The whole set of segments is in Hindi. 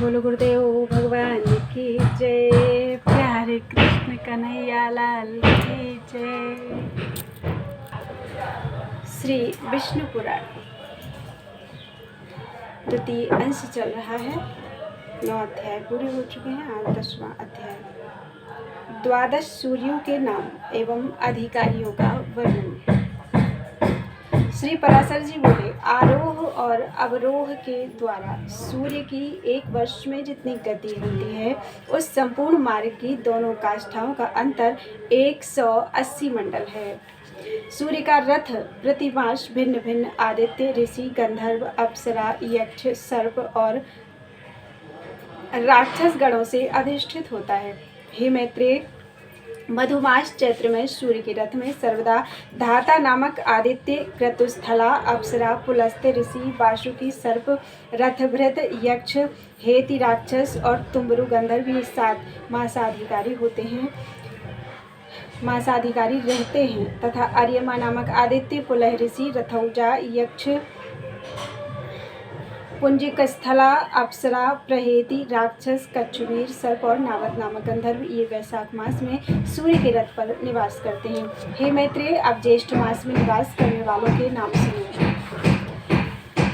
बोलो गुरुदेव भगवान की जय। प्यारे कृष्ण कन्हैया लाल की जय। श्री विष्णु पुराण द्वितीय अंश चल रहा है। 9 अध्याय पूरे हो चुके हैं। आज 10वां अध्याय। 12 सूर्यों के नाम एवं अधिकारियों का वर्णन। श्री पराशर जी बोले, आरोह और अवरोह के द्वारा सूर्य की एक वर्ष में जितनी गति होती है, उस संपूर्ण मार्ग की दोनों काष्ठाओं का अंतर 180 मंडल है। सूर्य का रथ प्रतिमास भिन्न भिन्न आदित्य, ऋषि, गंधर्व, अप्सरा, यक्ष, सर्प और राक्षस गणों से अधिष्ठित होता है। हे मैत्रेय, मधुमास चैत्र में सूर्य के रथ में सर्वदा धाता नामक आदित्य, क्रतुस्थला, अप्सरा, पुलस्त्य, ऋषि, वासुकी, सर्प, रथभृत, यक्ष, हेति राक्षस और तुम्बरु गंधर्व ये 7 मासाधिकारी रहते हैं तथा अर्यमा नामक आदित्य, पुलह ऋषि, रथौजा, यक्ष, पुंजिकस्थला, अप्सरा, प्रहेति, राक्षस, कच्छुवीर, सर्प और नावत नामक गंधर्व ये वैशाख मास में सूर्य के रथ पर निवास करते हैं। हे मैत्रेय, अब ज्येष्ठ मास में निवास करने वालों के नाम सुनो।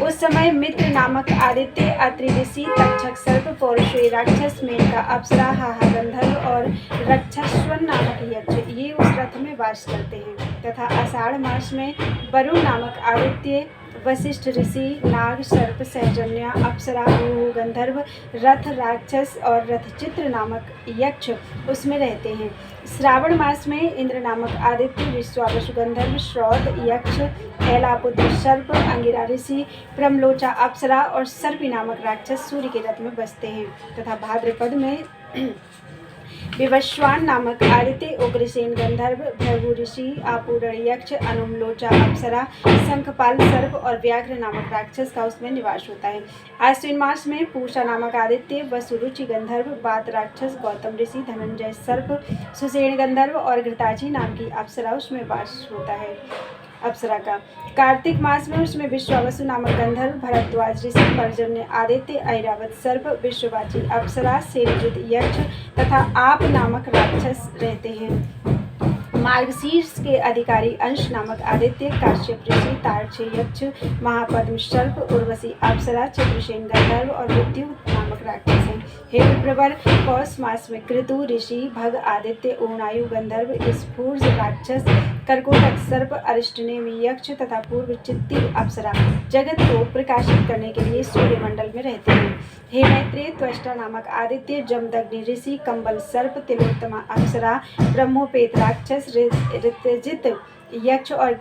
उस समय मित्र नामक आदित्य, अत्रि ऋषि, तक्षक सर्प, पौरुषेय राक्षस, मेनका अप्सरा, हाहा गंधर्व और रक्षस्वन नामक यक्ष ये उस रथ में वास करते हैं तथा आषाढ़ मास में वरुण नामक आदित्य, वशिष्ठ ऋषि, नाग, सर्प, सहजन्या, अप्सरा, गंधर्व, रथ राक्षस और रथचित्र नामक यक्ष उसमें रहते हैं। श्रावण मास में इंद्र नामक आदित्य, विश्वावसु गंधर्व, श्रौत यक्ष, ऐलापुत्र सर्प, अंगिरा ऋषि, प्रमलोचा अप्सरा और सर्पी नामक राक्षस सूर्य के रथ में बसते हैं तथा भाद्रपद में विवस्वान नामक आदित्य, उग्रसेन गंधर्व, भृगु ऋषि, आपूरण यक्ष, अनुमलोचा अप्सरा, शंखपाल सर्प और व्याघ्र नामक राक्षस का उसमें निवास होता है। आश्विन मास में पूषा नामक आदित्य, वसुरुचि गंधर्व, बात राक्षस, गौतम ऋषि, धनंजय सर्प, सुसेन गंधर्व और घृताची नाम की अप्सरा उसमें वास होता है। अप्सरा का कार्तिक मास में उसमें विश्वावसु नामक गंधर्व, भरद्वाज ऋषि, पर्जन्य आदित्य, ऐरावत सर्प, विश्ववाची अप्सरा, सेनजित यक्ष तथा आप नामक राक्षस रहते हैं। मार्गशीर्ष के अधिकारी अंश नामक आदित्य, काश्यप ऋषि, तारक्षय यक्ष, महापद्म सर्प, उर्वशी अप्सरा, चित्रसेन गंधर्व और विद्युत नामक राक्षस हैं। हे विप्रवर, पौष मास में कृतु ऋषि, भग आदित्य, ऊर्णायु गंधर्व, स्फूर्ज राक्षस, कर्कोटक सर्प, अरिष्टनेमि यक्ष तथा पूर्व चित्ती अप्सरा जगत को प्रकाशित करने के लिए सूर्यमंडल में रहते हैं। हे मैत्रेय, त्वष्टा नामक आदित्य, जमदग्नि ऋषि, कंबल सर्प, तिलोत्तमा अप्सरा, ब्रह्मोपेत राक्षस, ऋतजित यक्ष और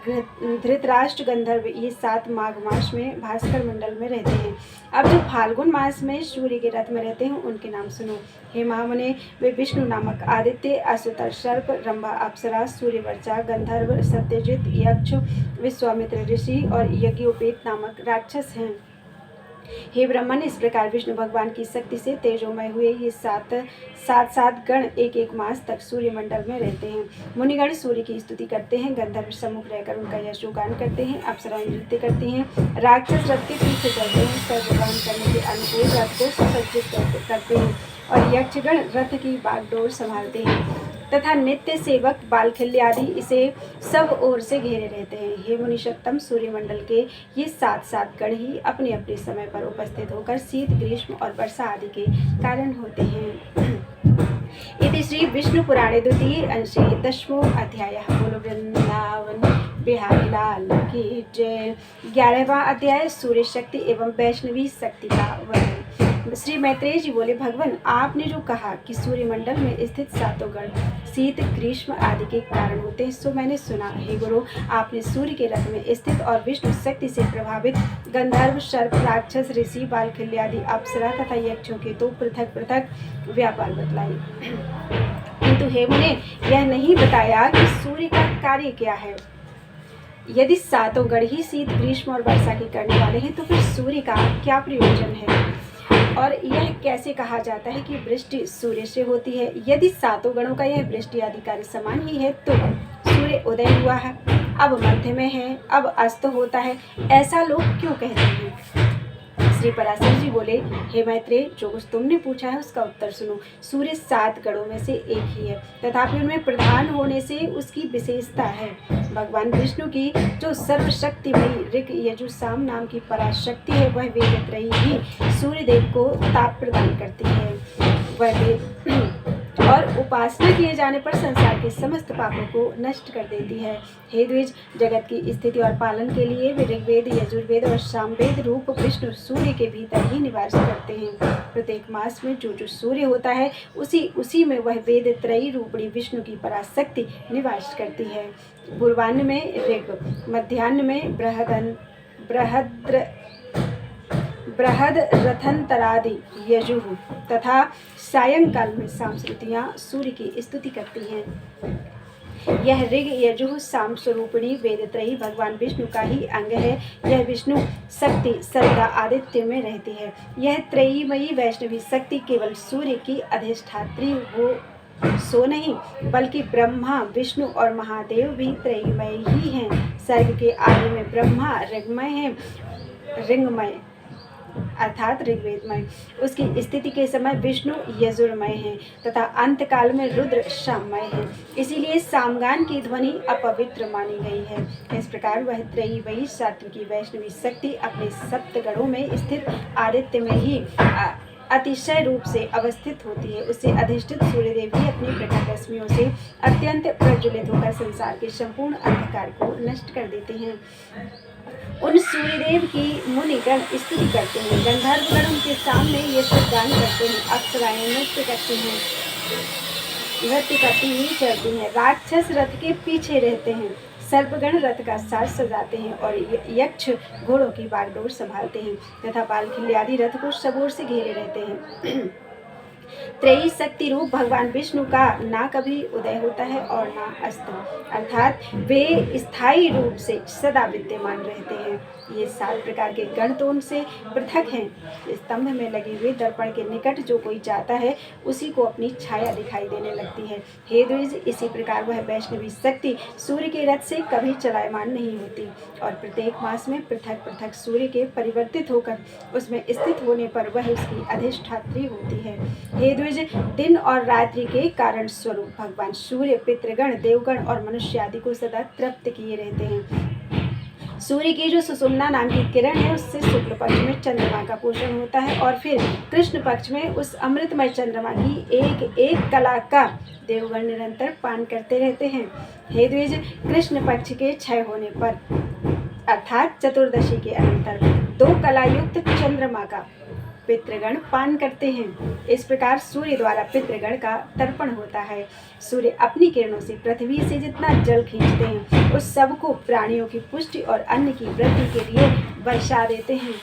धृतराष्ट्र गंधर्व ये 7 माघ मास में भास्कर मंडल में रहते हैं। अब जो फाल्गुन मास में सूर्य के रथ में रहते हैं उनके नाम सुनो। हे महामुने, वे विष्णु नामक आदित्य, अश्वतर सर्प, रंभा अप्सरा, सूर्यवर्चा गंधर्व, सत्यजित यक्ष, विश्वामित्र ऋषि और यज्ञोपेत नामक राक्षस हैं। हे ब्रह्मन, इस प्रकार विष्णु भगवान की शक्ति से तेजोमय हुए ये 7 गण एक मास तक सूर्य मंडल में रहते हैं। मुनिगण सूर्य की स्तुति करते हैं, गंधर्व सम्मुख रहकर उनका यशोगान करते हैं, अप्सराएं नृत्य करती हैं, राक्षस रथ के पीछे चलते हैं, सर्वगान करने के अनुकूल रथ को सुसज्जित करते हैं और यक्षगण रथ की बागडोर संभालते हैं तथा नित्य सेवक बालखिल्य आदि इसे सब ओर से घेरे रहते हैं। हे मुनिषत्तम, सूर्यमंडल के ये 7 गण ही अपने अपने समय पर उपस्थित होकर शीत, ग्रीष्म और वर्षा आदि के कारण होते हैं। इति श्री विष्णु पुराणे द्वितीय अंशे 10वां अध्याय। बोलो वृंदावन बिहारी लाल की जय। 11वां अध्याय सूर्य शक्ति एवं वैष्णवी शक्ति का वर्णन। श्री मैत्रेय जी बोले, भगवान, आपने जो कहा कि सूर्यमंडल में स्थित 7 गण शीत, ग्रीष्म आदि के कारण होते हैं, सो मैंने सुना। हे गुरु, आपने सूर्य के रथ में स्थित और विष्णु शक्ति से प्रभावित गंधर्व, सर्प, राक्षस, ऋषि, बालखिल्य आदि अप्सरा तथा यक्षों के तो पृथक पृथक व्यापार बतलाई, किंतु हे मुने, यह नहीं बताया कि सूर्य का कार्य क्या है। यदि 7 गण ही शीत, ग्रीष्म और वर्षा के करने वाले हैं तो फिर सूर्य का क्या प्रयोजन है और यह कैसे कहा जाता है कि वृष्टि सूर्य से होती है। यदि 7 गणों का यह वृष्टि आदि कार्य समान ही है तो सूर्य उदय हुआ है, अब मध्य में है, अब अस्त होता है, ऐसा लोग क्यों कहते हैं। श्री पराशर जी बोले, हे मैत्रेय, जो कुछ तुमने पूछा है उसका उत्तर सुनो। सूर्य 7 गणों में से एक ही है, तथापि उनमें प्रधान होने से उसकी विशेषता है। भगवान विष्णु की जो सर्वशक्तिमयी ऋग यजु साम नाम की पराशक्ति है, वह वेदत्रयी ही सूर्यदेव को ताप प्रदान करती है। वह और उपासना किए जाने पर संसार के समस्त पापों को नष्ट कर देती है। हे द्विज, जगत की स्थिति और पालन के लिए वे ऋग्वेद, यजुर्वेद और सामवेद रूप विष्णु सूर्य के भीतर ही निवास करते हैं। प्रत्येक मास में जो सूर्य होता है, उसी में वह वेद त्रयी रूपणी विष्णु की पराशक्ति निवास करती है। पूर्वाह्न में ऋग, मध्याह्न में बृहद रथंतरादि यजुः तथा सायंकाल में सांस्कृतियाँ सूर्य की स्तुति करती हैं। यह ऋग यजुः साम स्वरूपिणी वेदत्रयी भगवान विष्णु का ही अंग है। यह विष्णु शक्ति सर्वदा आदित्य में रहती है। यह त्रयीमयी वैष्णवी शक्ति केवल सूर्य की अधिष्ठात्री हो सो नहीं, बल्कि ब्रह्मा, विष्णु और महादेव भी त्रयीमय ही हैं। सर्ग के आदि में ब्रह्मा ऋंगमय अर्थात ऋग्वेदमय, उसकी स्थिति के समय विष्णु यजुर्मय हैं तथा अंतकाल में रुद्र शाममय है। इसीलिए सामगान की ध्वनि अपवित्र मानी गई है। इस प्रकार वह त्रयीमयी सात्विकी वैष्णवी शक्ति अपने सप्तगणों में स्थित आदित्य में ही अतिशय रूप से अवस्थित होती है। उससे अधिष्ठित सूर्यदेव ही अपनी प्रखर रश्मियों से अत्यंत प्रज्वलित होकर संसार के संपूर्ण अंधकार को नष्ट कर देते हैं। उन सूर्यदेव की मुनिगण स्तुति करते हैं, गंधर्वगण उनके सामने यशोगान करते हैं, अप्सराएं नृत्य करती हुई चलती हैं, राक्षस रथ के पीछे रहते हैं, सर्पगण रथ का साज सजाते हैं और यक्ष घोड़ों की बागडोर संभालते हैं तथा बालखिल्य आदि रथ को सबोर से घेरे रहते हैं। त्रयी शक्ति रूप भगवान विष्णु का ना कभी उदय होता है और ना अस्त, अर्थात वे स्थायी रूप से सदा विद्यमान रहते हैं। ये 7 प्रकार के गण तो उनसे पृथक हैं। स्तंभ में लगे हुए दर्पण के निकट जो कोई जाता है, उसी को अपनी छाया दिखाई देने लगती है। हे द्विज, इसी प्रकार वह वैष्णवी शक्ति सूर्य के रथ से कभी चलायमान नहीं होती और प्रत्येक मास में पृथक पृथक सूर्य के परिवर्तित होकर उसमें स्थित होने पर वह उसकी अधिष्ठात्री होती है। हे द्विज, दिन और रात्रि के कारण स्वरूप भगवान सूर्य पितृगण, देवगण और मनुष्य आदि को सदा तृप्त किए रहते हैं। सूर्य की जो सुषुम्ना नाम की किरण है, उससे शुक्ल पक्ष में चंद्रमा का पोषण होता है और फिर कृष्ण पक्ष में उस अमृतमय चंद्रमा की एक एक कला का देवगण निरंतर पान करते रहते हैं। हे द्विज, कृष्ण पक्ष के क्षय होने पर अर्थात चतुर्दशी के अनंतर 2 कलायुक्त चंद्रमा का पितृगण पान करते हैं। इस प्रकार सूर्य द्वारा पितृगण का तर्पण होता है। सूर्य अपनी किरणों से पृथ्वी से जितना जल खींचते हैं, उस सब को प्राणियों की पुष्टि और अन्न की वृद्धि के लिए वर्षा देते हैं।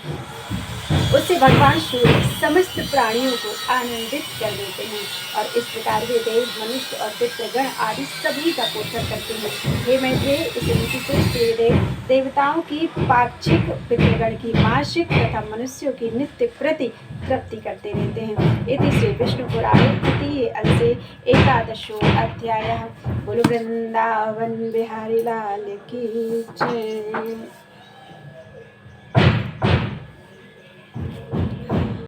उससे भगवान सूर्य समस्त प्राणियों को आनंदित कर देते हैं और इस प्रकार वे देव, मनुष्य और पितृगण आदि सभी का पोषण करते हैं। हे मैत्रेय, इस रीति से सूर्यदेव देवताओं की पाक्षिक, पितृगण की मासिक तथा मनुष्यों की नित्य प्रति तृप्ति करते रहते हैं। इति श्री विष्णु पुराणे द्वितीय अंशे 11वां अध्यायः। बोलो वृंदावन बिहारी लाल की जय।